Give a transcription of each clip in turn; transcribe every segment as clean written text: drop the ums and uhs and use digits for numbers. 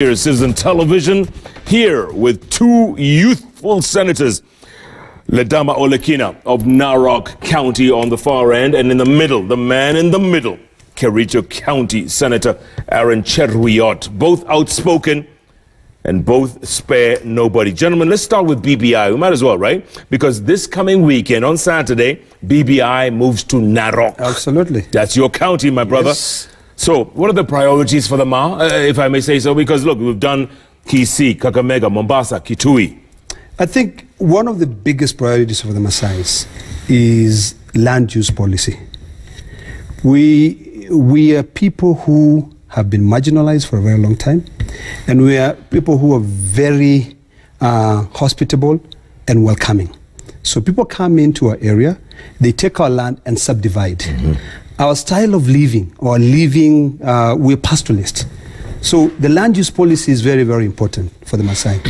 Here, Citizen Television, here with two youthful senators, Ledama Ole Kina of Narok County on the far end, and in the middle, the man in the middle, Cheruiyot County Senator Aaron Cheruiyot, both outspoken and both spare nobody. Gentlemen, let's start with BBI. We might as well, right? Because this coming weekend, on Saturday, BBI moves to Narok. Absolutely. That's your county, my brother. Yes. So, what are the priorities for the MA, if I may say so? Because, look, we've done Kisii, Kakamega, Mombasa, Kitui. I think one of the biggest priorities for the Maasais is land use policy. We are people who have been marginalized for a very long time, and we are people who are very hospitable and welcoming. So people come into our area, they take our land and subdivide. Our style of living, we're pastoralists. So the land use policy is very, very important for the Maasai.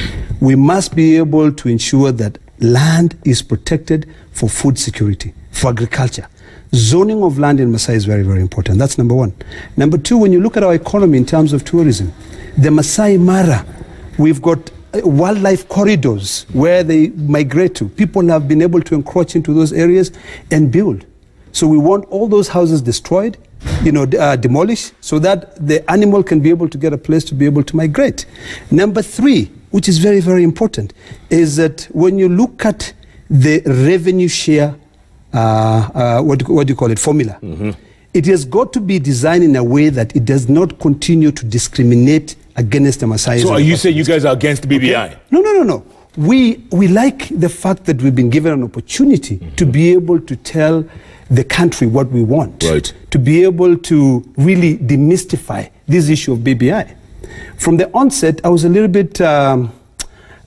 We must be able to ensure that land is protected for food security, for agriculture. Zoning of land in Maasai is very, very important. That's number one. Number two, when you look at our economy in terms of tourism, the Masai Mara, we've got wildlife corridors where they migrate to. People have been able to encroach into those areas and build. So we want all those houses destroyed, demolished, so that the animal can be able to get a place to be able to migrate. Number three, which is very, very important, is that when you look at the revenue share, what do you call it, formula, it has got to be designed in a way that it does not continue to discriminate against the Maasai. So are you saying you guys are against BBI? Okay. No. We like the fact that we've been given an opportunity to be able to tell the country what we want, right, to be able to really demystify this issue of BBI. From the onset, I was a little bit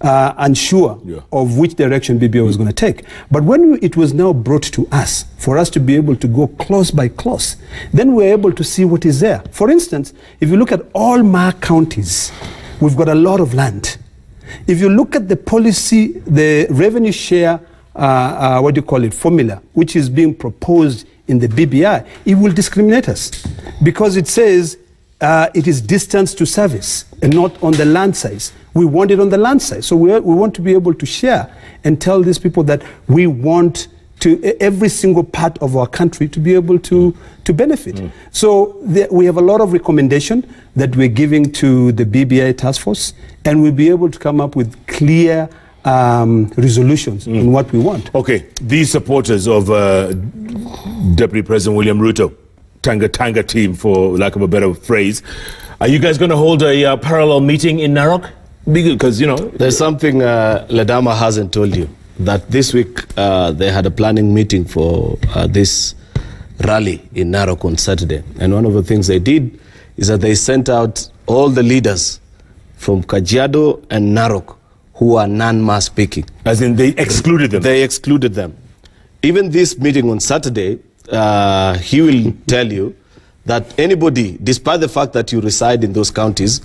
unsure of which direction BBI was going to take. But when it was now brought to us, for us to be able to go clause by clause, then we're able to see what is there. For instance, if you look at all MA counties, we've got a lot of land. If you look at the policy, the revenue share, formula, which is being proposed in the BBI, it will discriminate us because it says it is distance to service and not on the land size. We want it on the land size. So we want to be able to share and tell these people that we want to every single part of our country to be able to benefit. So we have a lot of recommendation that we're giving to the BBI task force, and we'll be able to come up with clear resolutions on what we want. Okay, these supporters of Deputy President William Ruto, Tanga team, for lack of a better phrase, are you guys going to hold a parallel meeting in Narok? Because, there's something Ledama hasn't told you, that this week they had a planning meeting for this rally in Narok on Saturday. And one of the things they did is that they sent out all the leaders from Kajiado and Narok who are non-Ma speaking. As in, they excluded them? They excluded them. Even this meeting on Saturday, he will tell you that anybody, despite the fact that you reside in those counties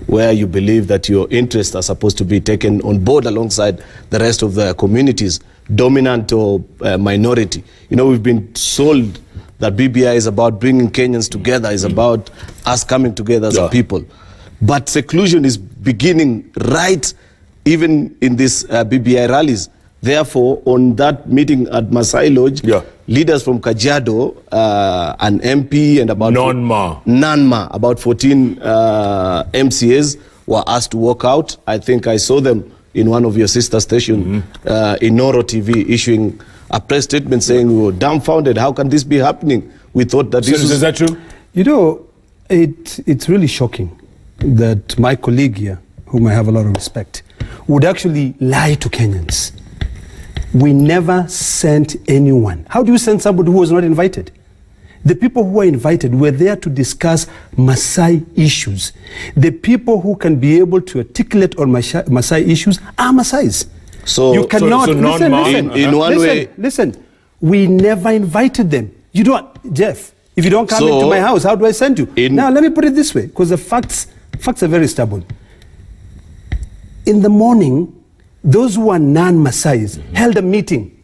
where you believe that your interests are supposed to be taken on board alongside the rest of the communities, dominant or minority. We've been sold that BBI is about bringing Kenyans together, is about us coming together as a people. But seclusion is beginning right even in these BBI rallies. Therefore, on that meeting at Masai Lodge, leaders from Kajiado, an MP and about non-Ma, about 14 MCAs were asked to walk out. I think I saw them in one of your sister stations, in Noro TV, issuing a press statement saying we were dumbfounded. How can this be happening? We thought that this was... Is that true? It's really shocking that my colleague here, whom I have a lot of respect, would actually lie to Kenyans. We never sent anyone. How do you send somebody who was not invited? The people who were invited were there to discuss Maasai issues. The people who can be able to articulate on Maasai issues are Maasais. So you cannot listen. We never invited them. You don't, Jeff. If you don't come into my house, how do I send you? Now let me put it this way, because the facts are very stubborn. In the morning, those who are non-Maasais held a meeting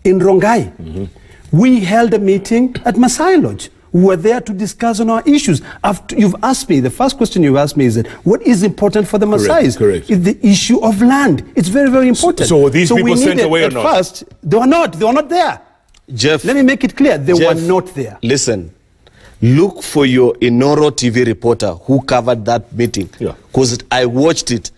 in Rongai. We held a meeting at Masai Lodge. who are there to discuss on our issues. You've asked me, the first question you've asked me is that what is important for the Maasais? Correct. Is the issue of land. It's very, very important. So were these people sent away or not? At first, they were not there. Jeff, let me make it clear, they were not there. Listen, look for your Inoro TV reporter who covered that meeting. Because I watched it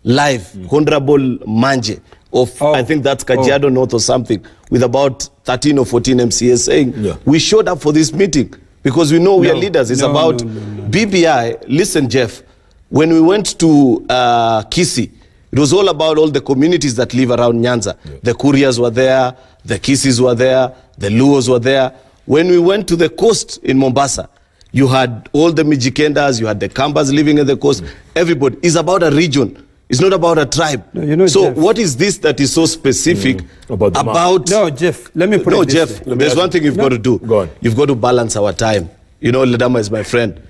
live. Honorable Manje of, I think that's Kajiado North or something, with about 13 or 14 MCAs saying, we showed up for this meeting because we know we are leaders. It's about BBI. Listen, Jeff, when we went to Kisii, it was all about all the communities that live around Nyanza. The Kurias were there, the Kisis were there, the Luos were there. When we went to the coast in Mombasa, you had all the Mijikendas, you had the Kambas living in the coast. Everybody. It's about a region. It's not about a tribe. No, you know, so Jeff, what is this that is so specific about... No, Jeff, let me put it this Jeff, there's one thing you've got to do. Go on. You've got to balance our time. You know, Ledama is my friend.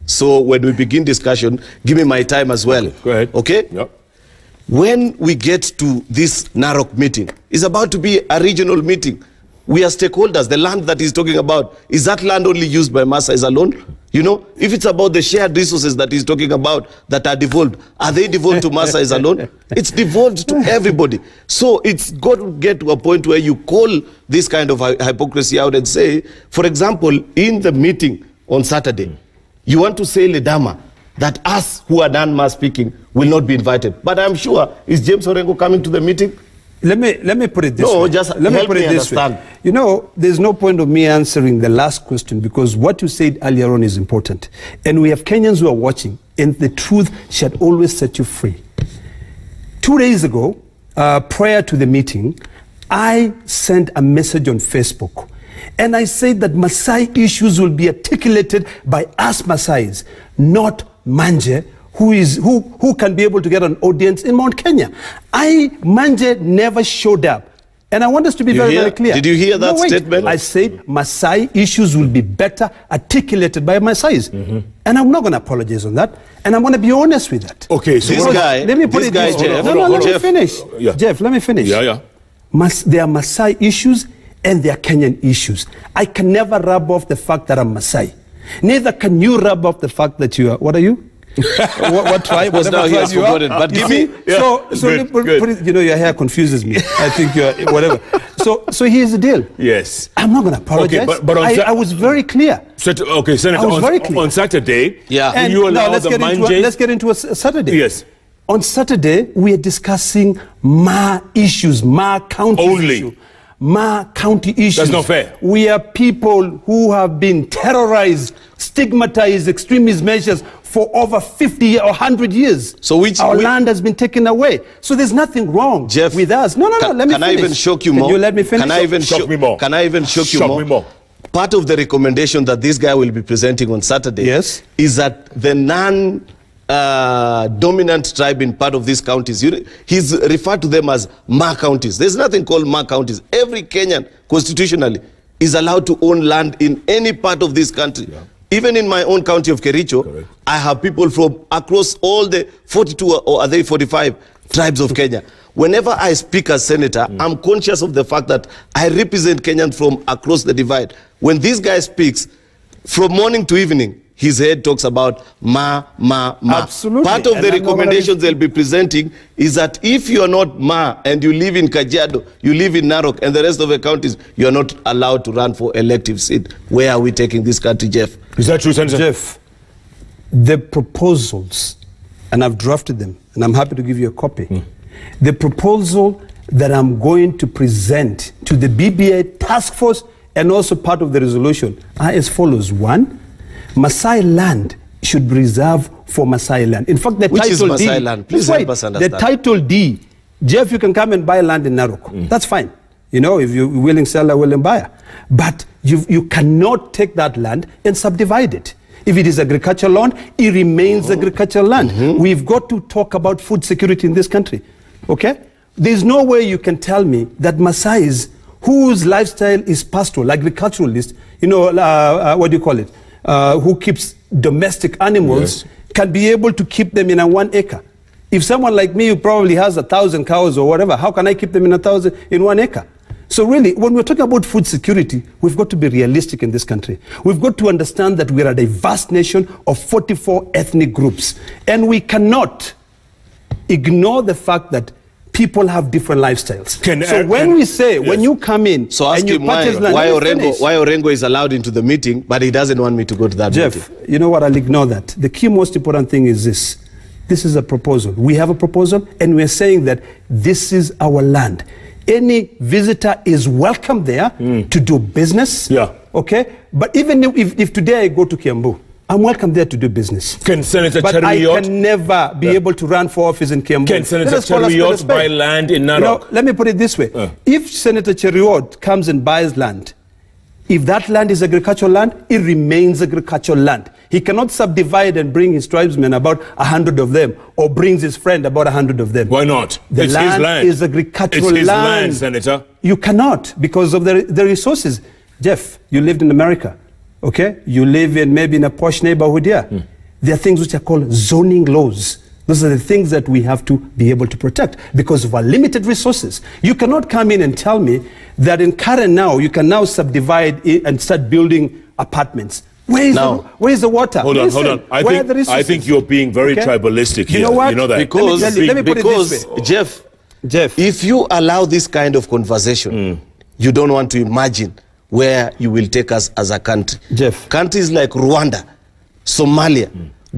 So when we begin discussion, give me my time as well. Okay. Go ahead. Okay? Yep. When we get to this Narok meeting, it's about to be a regional meeting. We are stakeholders. The land that he's talking about, is that land only used by Maasais alone? You know, if it's about the shared resources that he's talking about that are devolved, are they devolved to Maasais alone? It's devolved to everybody. So it's got to get to a point where you call this kind of hypocrisy out and say, for example, in the meeting on Saturday, you want to say, Ledama, that us who are non-Mas speaking will not be invited. But I'm sure, is James Orengo coming to the meeting? Let me put it this way. No, just let me put it this way. You know, there's no point of me answering the last question because what you said earlier on is important. And we have Kenyans who are watching, and the truth shall always set you free. 2 days ago, prior to the meeting, I sent a message on Facebook. And I said that Maasai issues will be articulated by us Maasais, not Manje, who can be able to get an audience in Mount Kenya. Manje never showed up. And I want us to be very clear. Did you hear that statement? I said Maasai issues will be better articulated by Maasais. And I'm not going to apologize on that. And I'm going to be honest with that. Okay, so let me put it this way. Let me finish. Jeff, let me finish. There are Maasai issues and there are Kenyan issues. I can never rub off the fact that I'm Maasai. Neither can you rub off the fact that you are, what are you? what tribe? Whatever tribe you are. But give me. You know, your hair confuses me. I think you're whatever. So here's the deal. Yes. I'm not going to apologize. Okay, but I was very clear. Okay, Senator. I was very clear. On Saturday, and you allow the Manjes. Let's get into a Saturday. Yes. On Saturday, we are discussing Ma issues, Ma County issue. Ma County issues. That's not fair. We are people who have been terrorized, stigmatized, extremist measures for over 50 or 100 years. So our land has been taken away. So there's nothing wrong with us. No, let me finish. Can I even shock you more? Can you let me finish? Can I even shock me more? Can I even shock you more? Part of the recommendation that this guy will be presenting on Saturday is that the dominant tribe in part of these counties, he's referred to them as Ma counties. There's nothing called Ma counties. Every Kenyan constitutionally is allowed to own land in any part of this country. Even in my own county of Kericho, I have people from across all the 42 or are they 45 tribes of Kenya. Whenever I speak as senator, I'm conscious of the fact that I represent Kenyans from across the divide. When this guy speaks, from morning to evening, his head talks about Ma. Absolutely. Part of the recommendations they'll be presenting is that if you are not Ma and you live in Kajiado, you live in Narok and the rest of the counties, you are not allowed to run for elective seat. Where are we taking this country, Jeff? Is that true, Senator? Jeff, the proposals, and I've drafted them, and I'm happy to give you a copy. The proposal that I'm going to present to the BBI task force and also part of the resolution are as follows. One, Maasai land should be reserved for Maasai land. In fact, the Which title is Maasai land? Please help us understand. The title D, Jeff, you can come and buy land in Narok. That's fine. You know, if you're willing seller, willing buyer. But you cannot take that land and subdivide it. If it is agricultural land, it remains agricultural land. We've got to talk about food security in this country. Okay? There's no way you can tell me that Maasais, whose lifestyle is pastoral, agriculturalist, you know, what do you call it? Who keeps domestic animals, can be able to keep them in a 1 acre. If someone like me who probably has 1,000 cows or whatever, how can I keep them in 1 acre? So really, when we're talking about food security, we've got to be realistic in this country. We've got to understand that we're a diverse nation of 44 ethnic groups. And we cannot ignore the fact that people have different lifestyles. When you come in, so ask him why Orengo is allowed into the meeting, but he doesn't want me to go to that meeting. Jeff, you know what, I'll ignore that. The key most important thing is this. This is a proposal. We have a proposal, and we're saying that this is our land. Any visitor is welcome there to do business. Yeah. Okay? But even if today I go to Kiambu, I'm welcome there to do business. Can Senator Cheruiyot... But I can never be able to run for office in Kiambu. Can Senator Cheruiyot buy land in Narok? Let me put it this way. If Senator Cheruiyot comes and buys land, if that land is agricultural land, it remains agricultural land. He cannot subdivide and bring his tribesmen, about 100 of them, or brings his friend, about 100 of them. Why not? It's land his land. Is agricultural it's his land, Senator. You cannot, because of the resources. Jeff, you lived in America. Okay, you live in maybe in a posh neighborhood here. There are things which are called zoning laws. Those are the things that we have to be able to protect because of our limited resources. You cannot come in and tell me that in Karen now, you can now subdivide it and start building apartments. Where is the water? Hold on. I think you're being very tribalistic here. You know what? You know that. Because, let me put it this way. Jeff, if you allow this kind of conversation, you don't want to imagine where you will take us as a country. Jeff. Countries like Rwanda, Somalia,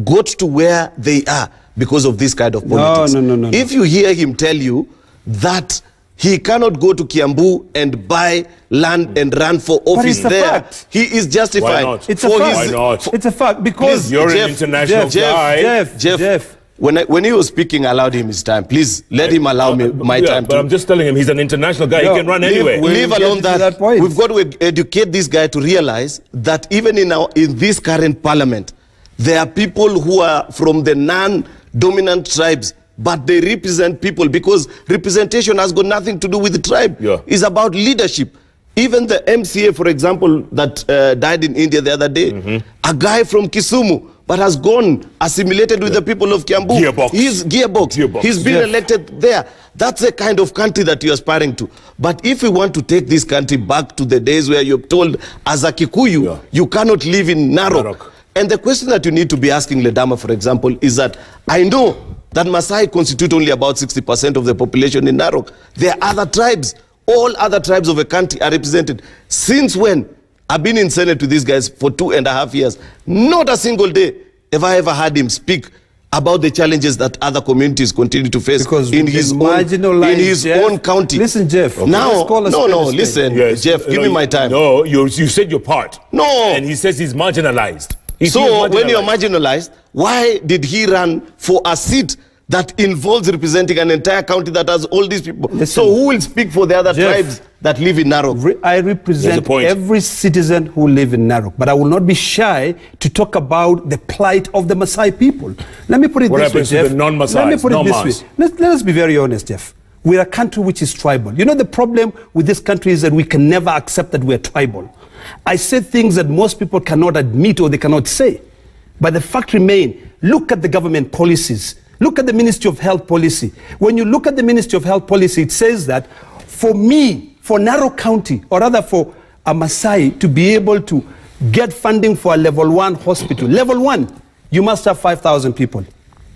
got to where they are because of this kind of politics. No. If you hear him tell you that he cannot go to Kiambu and buy land and run for office there, he is justified. Why not? It's a fact. Why not? It's a fact because you're an international guy. Jeff. When he was speaking, I allowed him his time. Please let him allow me my time. But I'm just telling him he's an international guy. He can run anywhere. Leave alone that. We've got to educate this guy to realize that even in this current parliament, there are people who are from the non-dominant tribes, but they represent people because representation has got nothing to do with the tribe. It's about leadership. Even the MCA, for example, that died in India the other day, a guy from Kisumu, but has gone assimilated with the people of Kiambu. He's Gearbox. He's been elected there. That's the kind of country that you're aspiring to. But if we want to take this country back to the days where you're told, as a Kikuyu, you cannot live in Narok. And the question that you need to be asking Ledama, for example, is that I know that Maasai constitute only about 60% of the population in Narok. There are other tribes. All other tribes of a country are represented. Since when? I've been in Senate with these guys for 2.5 years. Not a single day have I ever heard him speak about the challenges that other communities continue to face in his own county. Listen, Jeff. Now, listen, Jeff, give me my time. No, you said your part. No. And he says he's marginalized. When you're marginalized, why did he run for a seat that involves representing an entire county that has all these people? Listen, so who will speak for the other tribes that live in Narok? I represent every citizen who live in Narok, but I will not be shy to talk about the plight of the Maasai people. Let me put it this way, Jeff. To the non-Maasai? Let me put it this way. Let us be very honest, Jeff. We're a country which is tribal. You know, the problem with this country is that we can never accept that we're tribal. I say things that most people cannot admit or they cannot say. But the fact remains, look at the government policies. Look at the Ministry of Health policy. When you look at the Ministry of Health policy, it says that for me, for Narok County, or rather for a Maasai to be able to get funding for a level 1 hospital, level 1, you must have 5,000 people.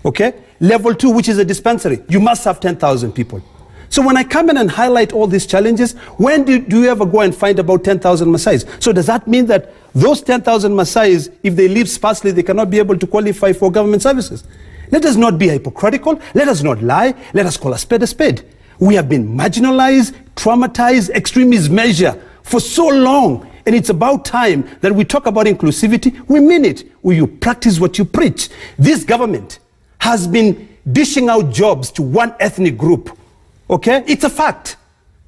Okay? Level 2, which is a dispensary, you must have 10,000 people. So when I come in and highlight all these challenges, when do you ever go and find about 10,000 Maasais? So does that mean that those 10,000 Maasais, if they live sparsely, they cannot be able to qualify for government services? Let us not be hypocritical. Let us not lie. Let us call a spade a spade. We have been marginalized, traumatized, extremist measure for so long. And it's about time that we talk about inclusivity. We mean it. Will you practice what you preach? This government has been dishing out jobs to one ethnic group. Okay? It's a fact.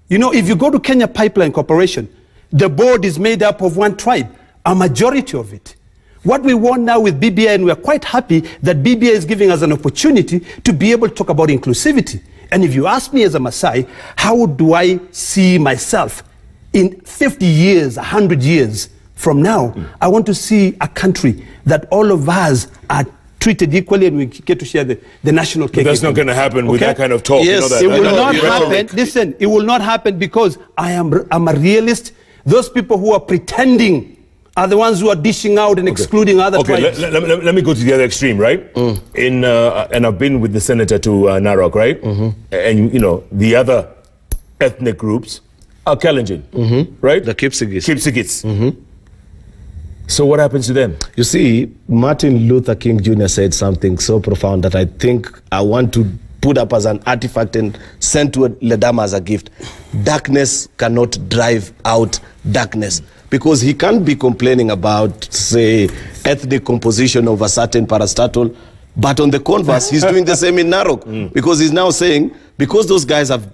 You know, if you go to Kenya Pipeline Corporation, the board is made up of one tribe, a majority of it. What we want now with BBI, and we are quite happy that BBI is giving us an opportunity to be able to talk about inclusivity. And if you ask me as a Maasai, how do I see myself in 50 years, 100 years from now? I want to see a country that all of us are treated equally and we get to share the national cake. But that's not going to happen with that kind of talk. Yes, you know that, it will not happen. Listen, it will not happen because I'm a realist. Those people who are pretending are the ones who are dishing out and excluding other tribes. Let me go to the other extreme, right? And I've been with the senator to Narok, right? And, you know, the other ethnic groups are Kalenjin, right? The Kipsigis. So what happens to them? You see, Martin Luther King Jr. said something so profound that I think I want to put up as an artifact and send to Ledama as a gift. Darkness cannot drive out darkness. Because he can't be complaining about, say, ethnic composition of a certain parastatal, but on the converse, he's doing the same in Narok. Because he's now saying, because those guys have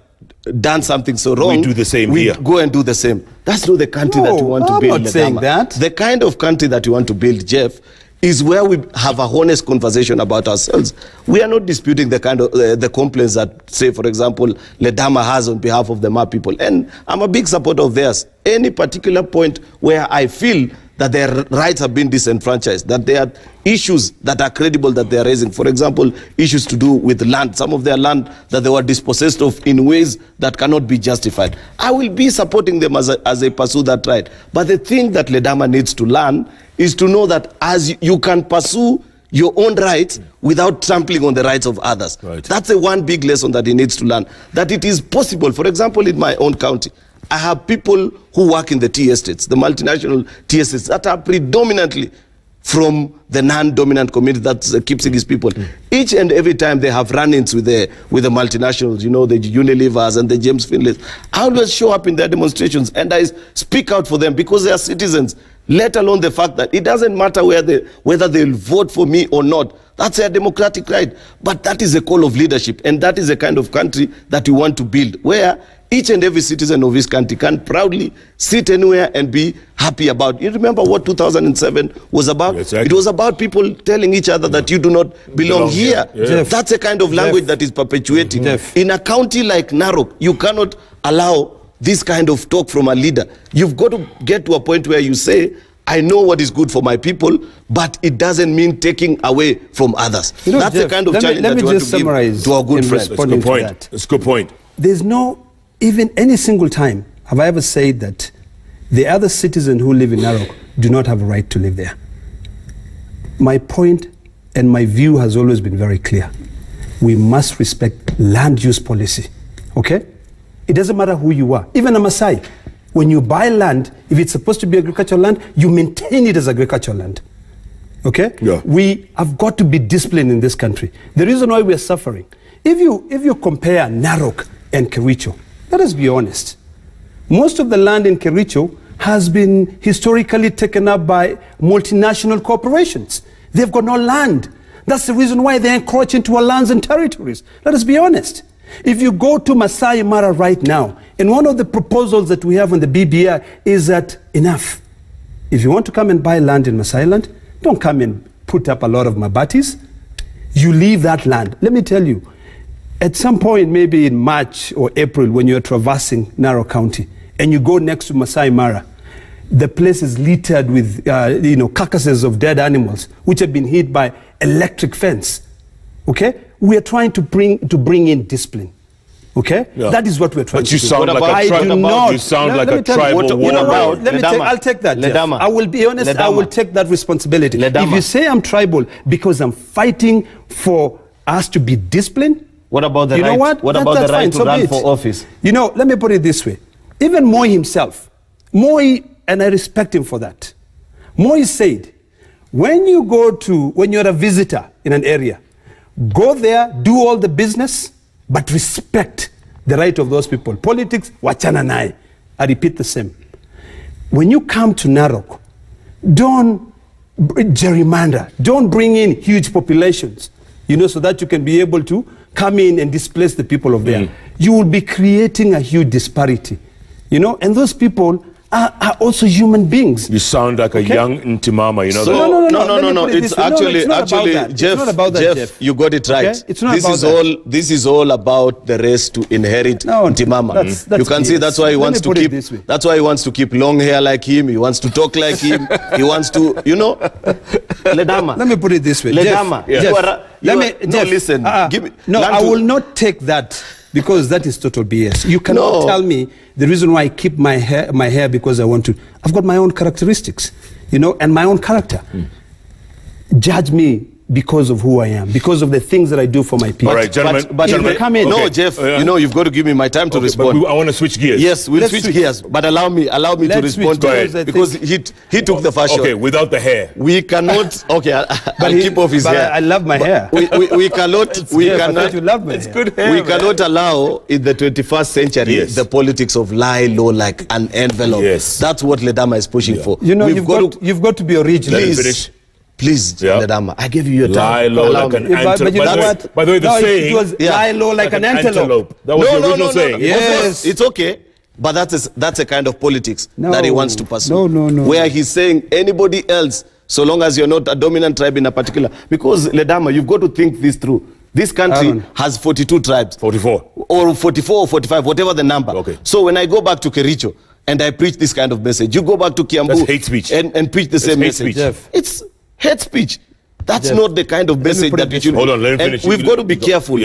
done something so wrong, we do the same here. Go and do the same. That's not the country that we want to build. I'm not saying that. The kind of country that we want to build, Jeff, is where we have a honest conversation about ourselves. We are not disputing the kind of the complaints that, say, for example, Ledama has on behalf of the Ma people. And I'm a big supporter of theirs. Any particular point where I feel that their rights have been disenfranchised, that there are issues that are credible that they are raising. For example, issues to do with land, some of their land that they were dispossessed of in ways that cannot be justified. I will be supporting them as they pursue that right. But the thing that Ledama needs to learn is to know that as you can pursue your own rights without trampling on the rights of others. Right. That's the one big lesson that he needs to learn, that it is possible. For example, in my own county, I have people who work in the tea estates, the multinational tea estates, that are predominantly from the non-dominant community, that's the Kipsigis people. Each and every time they have run-ins with the multinationals, you know, the Unilevers and the James Finleys, I always show up in their demonstrations and I speak out for them because they are citizens, let alone the fact that it doesn't matter whether they'll vote for me or not. That's their democratic right. But that is a call of leadership, and that is the kind of country that we want to build, where each and every citizen of this country can proudly sit anywhere and be happy about. You remember what 2007 was about? Exactly. It was about people telling each other that you do not belong here. Yeah. That's a kind of language that is perpetuating. In a county like Narok, you cannot allow this kind of talk from a leader. You've got to get to a point where you say, I know what is good for my people, but it doesn't mean taking away from others. You know, that's the kind of challenge that we want to give to our good friends. That's a good point. That's a good point. There's no, even any single time, have I ever said that the other citizens who live in Narok do not have a right to live there. My point and my view has always been very clear. We must respect land use policy, okay? It doesn't matter who you are. Even a Maasai, when you buy land, if it's supposed to be agricultural land, you maintain it as agricultural land. Okay? Yeah. We have got to be disciplined in this country. The reason why we are suffering, if you compare Narok and Cheruiyot, let us be honest. Most of the land in Cheruiyot has been historically taken up by multinational corporations. They've got no land. That's the reason why they encroach into our lands and territories. Let us be honest. If you go to Masai Mara right now, and one of the proposals that we have on the BBI is that enough. If you want to come and buy land in Masai land, don't come and put up a lot of mabatis. You leave that land. Let me tell you, at some point, maybe in March or April, when you're traversing Narok County, and you go next to Masai Mara, the place is littered with carcasses of dead animals, which have been hit by electric fence. Okay? We are trying to bring in discipline. Okay? Yeah. That is what we're trying to do. You sound like a tribal warlord. I'll take that, Ledama. I will be honest, Ledama. I will take that responsibility. Ledama. If you say I'm tribal because I'm fighting for us to be disciplined, what about the right? What about the right to run for office? You know, let me put it this way. Even Moi himself, and I respect him for that. Moi said, when you're a visitor in an area, go there, do all the business, but respect the right of those people. Politics, wachana nae. I repeat the same. When you come to Narok, don't gerrymander. Don't bring in huge populations, so that you can be able to come in and displace the people of there. You will be creating a huge disparity, and those people are also human beings. You sound like a young Ntimama, you know So, that? no. It's actually, Jeff, you got it right. Okay? It's not about that. This is all about the race to inherit Ntimama. That's You can see that's why he wants to keep. That's why he wants to keep long hair like him. He wants to talk like him. He wants to, you know. Ledama. Let me put it this way. Ledama. Jeff, Listen. Give me, I will not take that. Because that is total BS. You cannot tell me the reason why I keep my hair because I want to. I've got my own characteristics, you know, and my own character. Judge me because of who I am, because of the things that I do for my people. All right, gentlemen. But gentlemen, come in. No, Jeff, you know, you've got to give me my time to respond. But I want to switch gears. Yes, we'll switch gears. But allow me to respond to it. Because he took the first shot. Okay, without the hair. We cannot, I'll keep off his hair. I love my hair. We cannot, you love my hair. Good hair. We cannot allow in the 21st century the politics of lie low like an envelope. Yes. That's what Ledama is pushing for. You know, you've got to be original. Please, Ledama, I gave you your time. Lie low like an antelope. By the way, the saying... It was lie low like an antelope. That was the original saying. Yes. It's okay. But that's a kind of politics that he wants to pursue. No. Where he's saying anybody else, so long as you're not a dominant tribe in a particular... Because, Ledama, you've got to think this through. This country has 42 tribes. 44. Or 44 or 45, whatever the number. Okay. So when I go back to Kericho and I preach this kind of message, you go back to Kiambu... That's hate speech. And preach the same message. It's hate speech. That's not the kind of message that we should... Hold on, let me finish. We've got to be careful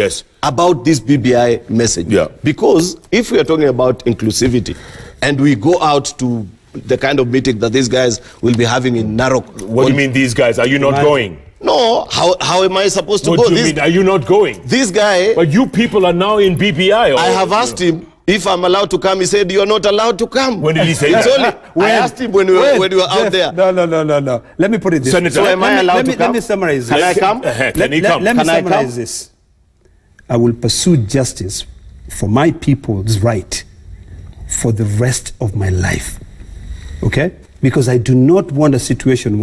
about this BBI message. Yeah. Because if we are talking about inclusivity and we go out to the kind of meeting that these guys will be having in Narok... What do you mean these guys? Are you not going? No, how am I supposed to go? What do you mean? Are you not going? This guy... But you people are now in BBI. I have asked him if I'm allowed to come. He said, you're not allowed to come. When did he say that? I asked him when we were out there. No. Let me put it this way. So am I allowed to come? Let me summarize this. Can I come? Can he come? Let me summarize this. I will pursue justice for my people's right for the rest of my life. Okay? Because I do not want a situation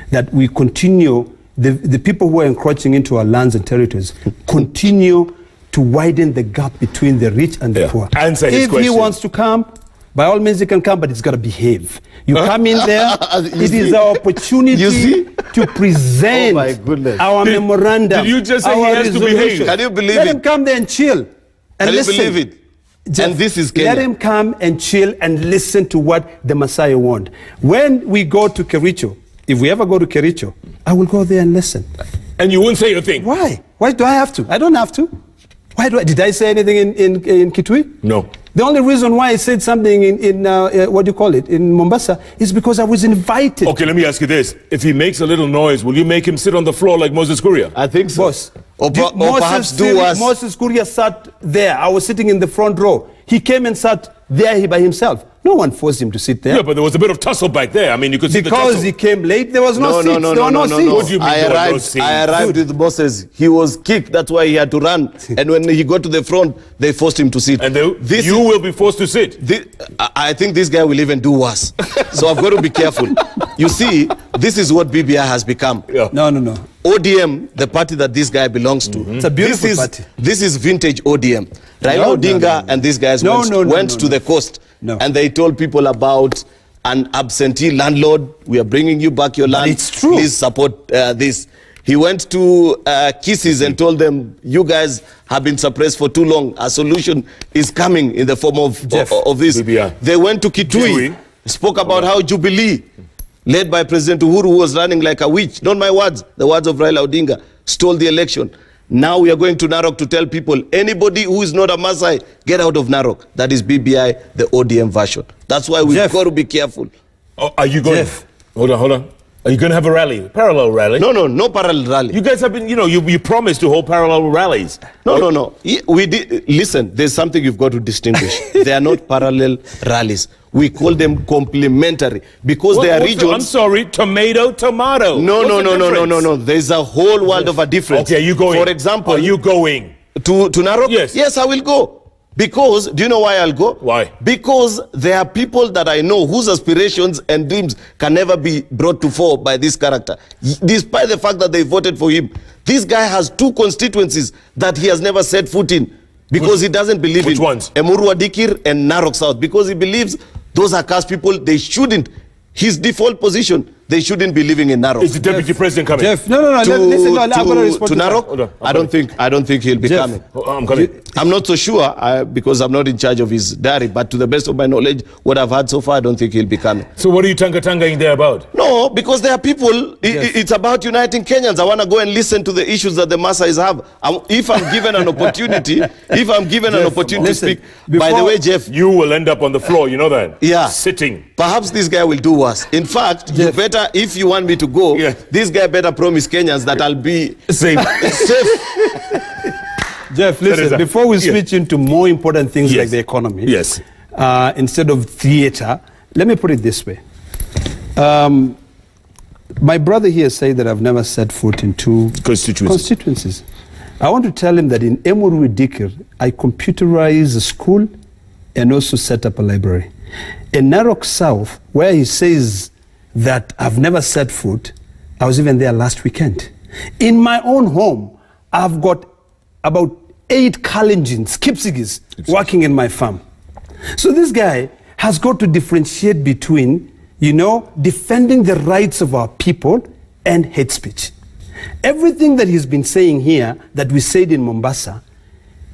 that we continue, the people who are encroaching into our lands and territories continue to widen the gap between the rich and the poor. Answer his question. If he wants to come, by all means he can come, but he's got to behave. You come in there, it is our opportunity to present our memorandum. Did you just say he has to behave? Can you believe Let him come there and chill. And listen. Can you believe it? And this is Kenya. Let him come and chill and listen to what the Messiah wants. When we go to Kericho, if we ever go to Kericho, I will go there and listen. And you won't say a thing? Why? Why do I have to? I don't have to. Why did I say anything in Kitui? No. The only reason why I said something in what do you call it, in Mombasa, is because I was invited. Okay, let me ask you this. If he makes a little noise, will you make him sit on the floor like Moses Kuria? I think so. Boss, or perhaps do us. Moses Kuria sat there. I was sitting in the front row. He came and sat there by himself. No one forced him to sit there. Yeah, but there was a bit of tussle back there. I mean, you could see the tussle. Because he came late, there was no seats. There were no seats. What do you mean I arrived with Moses. He was kicked. That's why he had to run. And when he got to the front, they forced him to sit. And you will be forced to sit. I think this guy will even do worse. So I've got to be careful. You see, this is what BBI has become. Yeah. No. ODM, the party that this guy belongs to. It's a beautiful party. This is vintage ODM. Raila Odinga and these guys went to the coast. And they told people about an absentee landlord. We are bringing you back your land. It's true. Please support this. He went to Kisses and told them, you guys have been suppressed for too long. A solution is coming in the form of this. BBI. They went to Kitui, spoke about how Jubilee, led by President Uhuru, who was running like a witch, not my words, the words of Raila Odinga, stole the election. Now we are going to Narok to tell people, anybody who is not a Maasai, get out of Narok. That is BBI, the ODM version. That's why we've got to be careful. Oh, are you going? Hold on. Are you going to have a rally? Parallel rally? No parallel rally. You guys have been, you promised to hold parallel rallies. No. We did. Listen, there's something you've got to distinguish. They are not parallel rallies. We call them complementary because they are regions. I'm sorry, tomato. No. There's a whole world of a difference. Okay, are you going? For example, are you going to Narok? Yes. Yes, I will go. Because, do you know why I'll go? Why? Because there are people that I know whose aspirations and dreams can never be brought to fore by this character. Despite the fact that they voted for him. This guy has 2 constituencies that he has never set foot in. Because he doesn't believe in. Which ones? Emurua Dikir and Narok South. Because he believes Those are caste people. They shouldn't. His default position, they shouldn't be living in Narok. Is the deputy president coming? Jeff, no. Listen, I'm going to respond to Narok. I don't think he'll be Jeff, coming. I'm coming. I'm not so sure because I'm not in charge of his diary. But to the best of my knowledge, what I've heard so far, I don't think he'll be coming. So what are you tanga-tangaing there about? No, because there are people. It's about uniting Kenyans. I want to go and listen to the issues that the Maasais have. If I'm given an opportunity, to speak. By the way, Jeff, you will end up on the floor. You know that? Yeah. Sitting. Perhaps this guy will do worse. In fact, you better, if you want me to go, this guy better promise Kenyans that I'll be safe. Jeff, listen, before we switch into more important things like the economy, instead of theater, let me put it this way. My brother here said that I've never set foot in two constituencies. I want to tell him that in Emuru Dikir, I computerized a school and also set up a library. In Narok South, where he says that I've never set foot, I was even there last weekend. In my own home, I've got about 8 Kalenjins, Kipsigis, working in my farm. So this guy has got to differentiate between, you know, defending the rights of our people and hate speech. Everything that he's been saying here that we said in Mombasa,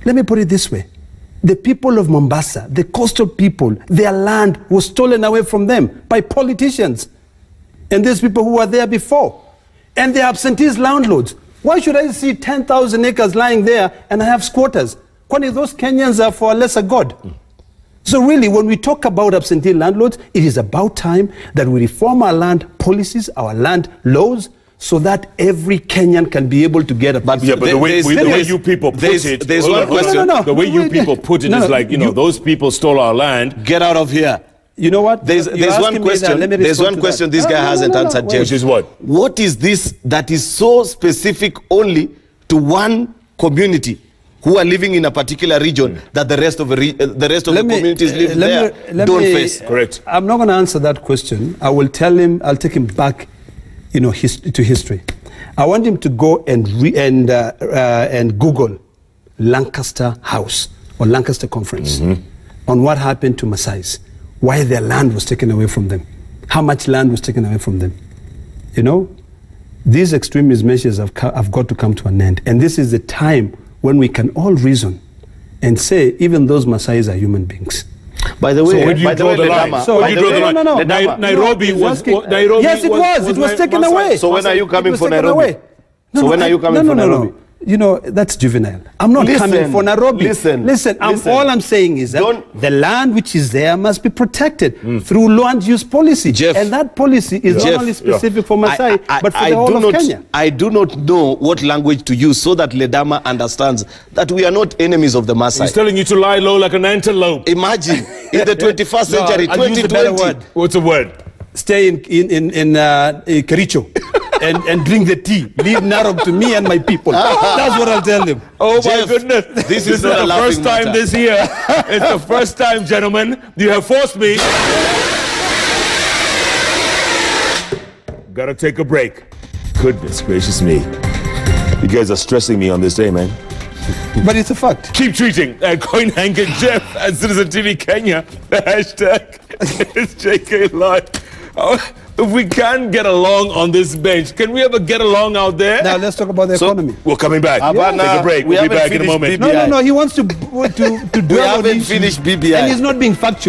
let me put it this way. The people of Mombasa, the coastal people, their land was stolen away from them by politicians. And there's people who were there before. And they're absentees landlords. Why should I see 10,000 acres lying there and I have squatters? Kwani those Kenyans are for a lesser God. So really, when we talk about absentee landlords, it is about time that we reform our land policies, our land laws, so that every Kenyan can be able to get a piece. Yeah, but the way you people put it, there's one question. The way you people put it is like, you know, those people stole our land. Get out of here. You know what? There's one question. There's one question this guy hasn't answered, Jeff. Which is what? What is this that is so specific only to one community who are living in a particular region that the rest of the communities live there don't face? Correct. I'm not going to answer that question. I will tell him. I'll take him back, you know, to history. I want him to go and Google Lancaster House or Lancaster Conference on what happened to Maasais, why their land was taken away from them, how much land was taken away from them. You know, these extremist measures have got to come to an end, and this is the time when we can all reason and say even those Maasais are human beings. By the way, so where do you draw the line? So where do you draw the line? Nairobi was Nairobi. Yes, it was taken away. So when are you coming for Nairobi? So when are you coming for Nairobi? You know, that's juvenile. I'm not coming for Nairobi. All I'm saying is that the land which is there must be protected through land use policy. Jeff, and that policy is not only specific for Maasai, but for the whole of Kenya. I do not know what language to use so that Ledama understands that we are not enemies of the Maasai. He's telling you to lie low like an antelope. Imagine, in the 21st century, 2020. What's a word? Stay in Kericho. and drink the tea. Leave Narok to me and my people. That's what I'll tell them. Oh, Jeff, my goodness. This is not the first time this year. It's the first time, gentlemen. You have forced me. Gotta take a break. Goodness gracious me. You guys are stressing me on this day, man. But it's a fact. Keep tweeting at Koinange Jeff at Citizen TV Kenya. The hashtag is JKLive. If we can't get along on this bench, can we ever get along out there? Now let's talk about the economy. We're coming back. Take a break. We'll be back in a moment. No. He wants to do. We haven't finished BBI. And he's not being factual.